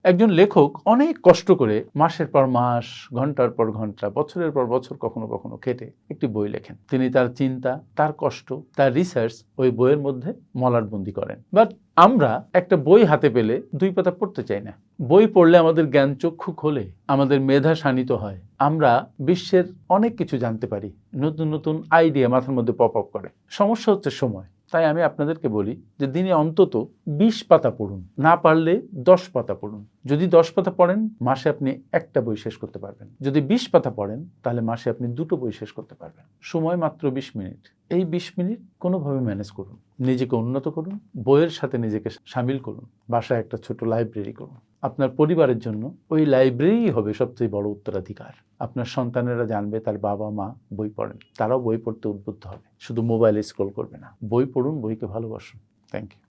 একজন লেখক অনেক কষ্ট করে মাসের পর মাস, ঘন্টার পর ঘন্টা, বছরের পর বছর কখনো কখনো খেটে একটি বই লেখেন। তিনি তার চিন্তা, তার কষ্ট, তার রিসার্চ ওই বইয়ের মধ্যে মলাটবন্দি করেন। বাট আমরা একটা বই হাতে পেলে 2 পাতা পড়তে চাই না। বই পড়লে আমাদের জ্ঞান চক্ষু খোলে, আমাদের মেধা শানিত হয়, আমরা বিশ্বের অনেক কিছু জানতে পারি, নতুন নতুন আইডিয়া মাথার মধ্যে পপ আপ করে। সমস্যা হচ্ছে সময়। তাই আমি আপনাদেরকে বলি যে দিনে অন্তত 20 পাতা পড়ুন, না পারলে 10 পাতা পড়ুন। যদি 10 পাতা পড়েন, মাসে আপনি একটা বই শেষ করতে পারবেন। যদি 20 পাতা পড়েন, তাহলে মাসে আপনি 2টো বই শেষ করতে পারবেন। সময় মাত্র 20 মিনিট। এই 20 মিনিট কোনোভাবে ম্যানেজ করুন, নিজেকে উন্নত করুন, বইয়ের সাথে নিজেকে শামিল করুন, বাসায় একটা ছোট লাইব্রেরি করুন। আপনার পরিবারের জন্য ওই লাইব্রেরি হবে সবচেয়ে বড় উত্তরাধিকার। আপনার সন্তানেরা জানবে তার বাবা মা বই পড়েন, তারাও বই পড়তে উদ্বুদ্ধ হবে, শুধু মোবাইলে স্ক্রল করবে না। বই পড়ুন, বইকে ভালোবাসুন। Thank you.